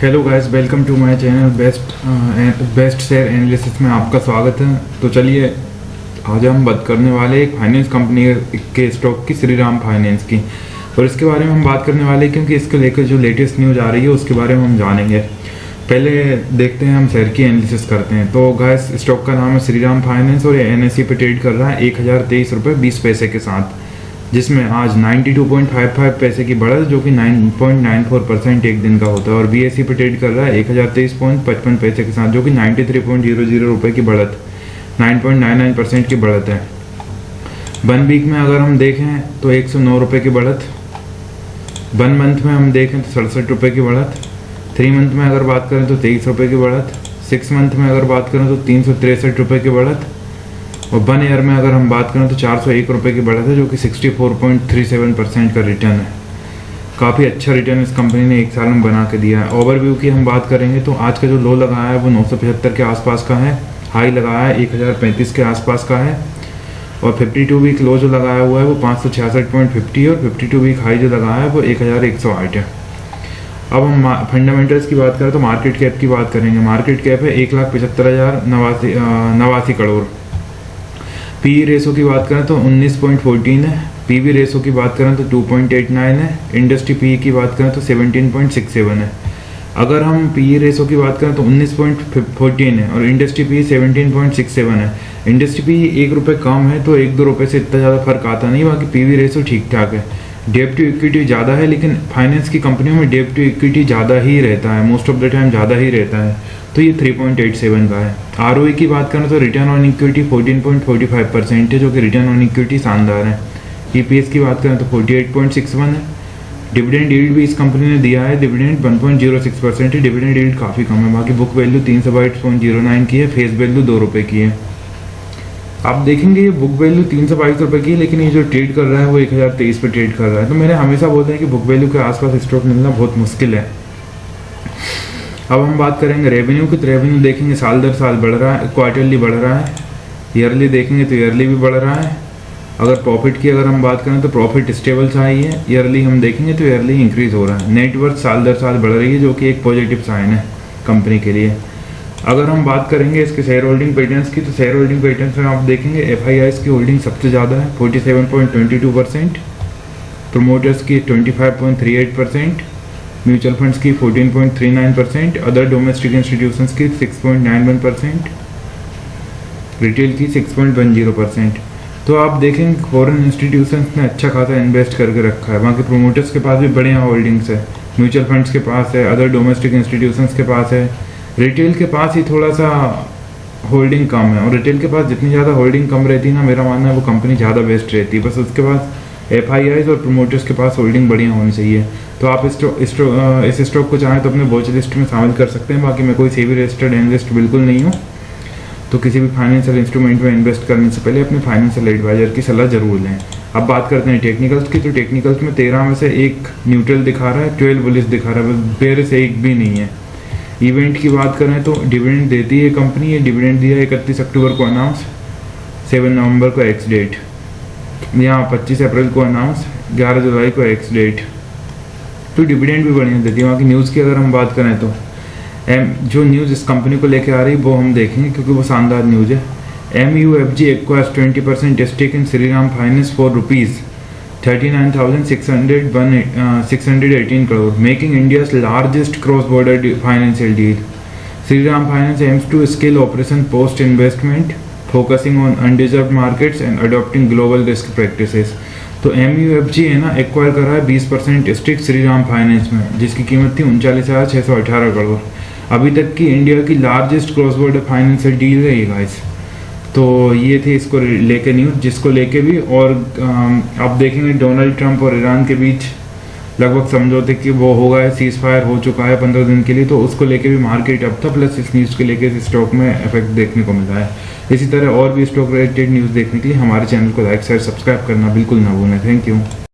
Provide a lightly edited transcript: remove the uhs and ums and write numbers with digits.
Hello guys, welcome to my channel best share analysis में आपका स्वागत है। तो चलिए आज हम बात करने वाले एक फाइनेंस कंपनी के स्टॉक की, श्रीराम फाइनेंस की, और इसके बारे में हम बात करने वाले हैं क्योंकि इसको लेकर जो लेटेस्ट न्यूज़ आ रही है उसके बारे में हम जानेंगे। पहले देखते हैं, हम शेयर की एनालिसिस करते हैं। तो गाइस, स्टॉक का नाम है श्रीराम फाइनेंस और ये NSE पे ट्रेड कर रहा है 1023 रुपये 20 पैसे के साथ, जिसमें आज 92.55 पैसे की बढ़त जो कि 9.94% एक दिन का होता है, और BSE पे ट्रेड कर रहा है 1023.55 पैसे के साथ जो कि 93.00 रुपये की बढ़त, 9.99% की बढ़त है। 1 वीक में अगर हम देखें तो 109 रुपये की बढ़त, 1 मंथ में हम देखें तो 67 रुपये की बढ़त, 3 मंथ में अगर बात करें तो 23 रुपये की बढ़त, 6 मंथ में अगर बात करें तो 363 रुपये की बढ़त, और 1 ईयर में अगर हम बात करें तो 401 रुपये की बढ़त है जो कि 64.37% का रिटर्न है। काफ़ी अच्छा रिटर्न इस कंपनी ने एक साल में बना के दिया है। ओवरव्यू की हम बात करेंगे तो आज का जो लो लगाया है वो 975 के आसपास का है, हाई लगाया है 1035 के आसपास का है, और 52 वीक लो जो लगाया हुआ है वो 566.50 और 52 वीक हाई जो लगाया है वो 1108 है। अब हम फंडामेंटल्स की बात करें तो मार्केट कैप की बात करेंगे। मार्केट कैप है 1,75,089 करोड़। PE रेशो की बात करें तो 19.14 है, PB रेशो की बात करें तो 2.89 है, इंडस्ट्री PE की बात करें तो 17.67 है। अगर हम PE रेशो की बात करें तो 19.14 है और इंडस्ट्री PE 17.67 है। इंडस्ट्री PE 1 रुपये कम है तो 1-2 रुपये से इतना ज़्यादा फर्क आता नहीं, बाकी PB रेशो ठीक ठाक है। डेट टू इक्विटी ज़्यादा है, लेकिन फाइनेंस की कंपनियों में डेट टू इक्विटी ज़्यादा ही रहता है, मोस्ट ऑफ द टाइम ज़्यादा ही रहता है, तो ये 3.87 का है। ROE की बात करें तो रिटर्न ऑन इक्विटी 14.45% है जो कि रिटर्न ऑन इक्विटी शानदार है। EPS की बात करें तो 48.61 है। डिविडेंड यील्ड भी इस कंपनी ने दिया है, डिविडेंड 1.06% है, डिविडेंड यील्ड काफ़ी कम है। बाकी बुक वैल्यू 322.09 की है, फेस वैल्यू 2 रुपये की है। आप देखेंगे ये बुक वैल्यू 322 रुपये की है, लेकिन ये जो ट्रेड कर रहा है वो 1023 पे ट्रेड कर रहा है। तो मैंने हमेशा बोलते हैं कि बुक वैल्यू के आसपास स्टॉक मिलना बहुत मुश्किल है। अब हम बात करेंगे रेवेन्यू की, तो रेवेन्यू देखेंगे साल दर साल बढ़ रहा है, क्वार्टरली बढ़ रहा है, ईयरली देखेंगे तो ईयरली भी बढ़ रहा है। अगर प्रॉफिट की अगर हम बात करें तो प्रॉफिट स्टेबल सा ही है, ईयरली हम देखेंगे तो ईयरली इंक्रीज हो रहा है। नेटवर्थ साल दर साल बढ़ रही है जो कि एक पॉजिटिव साइन है कंपनी के लिए। अगर हम बात करेंगे इसके शेयर होल्डिंग पैटर्न्स की, तो शेयर होल्डिंग पैटर्न्स में आप देखेंगे FIIs की होल्डिंग सबसे ज़्यादा है 47.22%, प्रोमोटर्स की 25.38%, म्यूचुअल फंड्स की 14.39%, अदर डोमेस्टिक इंस्टीट्यूशंस की 6.91%, रिटेल की 6.10%। तो आप देखेंगे फॉरेन इंस्टीट्यूशंस ने अच्छा खासा इन्वेस्ट करके रखा है। बाकी प्रोमोटर्स के पास भी बढ़िया होल्डिंग्स है, म्यूचुअल फंड्स के पास है, अदर डोमेस्टिक इंस्टीट्यूशंस के पास है, रिटेल के पास ही थोड़ा सा होल्डिंग कम है, और रिटेल के पास जितनी ज़्यादा होल्डिंग कम रहती है ना, मेरा मानना है वो कंपनी ज़्यादा बेस्ट रहती है। बस उसके पास FIIs और प्रोमोटर्स के पास होल्डिंग बढ़िया होनी चाहिए। तो आप इस स्टॉक को चाहें तो अपने वॉच लिस्ट में शामिल कर सकते हैं। बाकी मैं कोई सेबी रजिस्टर्ड एनालिस्ट बिल्कुल नहीं हूँ, तो किसी भी फाइनेंशियल इंस्ट्रूमेंट में इन्वेस्ट करने से पहले अपने फाइनेंशियल एडवाइजर की सलाह जरूर लें। अब बात करते हैं टेक्निकल्स की, तो टेक्निकल्स में 13 में से 1 न्यूट्रल दिखा रहा है, 12 बुलिश दिखा रहा है, बेयर से 1 भी नहीं है। इवेंट की बात करें तो डिविडेंड देती है कंपनी, ये डिविडेंड दिया 31 अक्टूबर को अनाउंस, 7 नवंबर को एक्स डेट, यहाँ 25 अप्रैल को अनाउंस, 11 जुलाई को एक्स डेट। तो डिविडेंड भी बढ़िया देती है। वहाँ की न्यूज़ की अगर हम बात करें तो जो न्यूज़ इस कंपनी को लेकर आ रही है वो हम देखेंगे क्योंकि वो शानदार न्यूज़ है। MUFG acquires 20% stake in Shriram finance for ₹39,618 crore, making India's largest cross-border financial deal. Shriram Finance aims to scale operation post-investment, focusing on undeserved markets and adopting global risk practices. तो MUFG है ना, acquire कर रहा है 20% stake Shriram finance में, जिसकी कीमत थी 39,618 करोड़। अभी तक की इंडिया की largest cross border financial deal है ये गाइस। तो ये थे इसको लेके न्यूज़, जिसको लेके भी, और आप देखेंगे डोनाल्ड ट्रंप और ईरान के बीच लगभग समझौते कि वो होगा है, सीज फायर हो चुका है 15 दिन के लिए, तो उसको लेके भी मार्केट अप था, प्लस इस न्यूज़ के लेके इस स्टॉक में इफेक्ट देखने को मिला है। इसी तरह और भी स्टॉक रिलेटेड न्यूज़ देखने के लिए हमारे चैनल को लाइक शेयर सब्सक्राइब करना बिल्कुल ना भूलें। Thank you.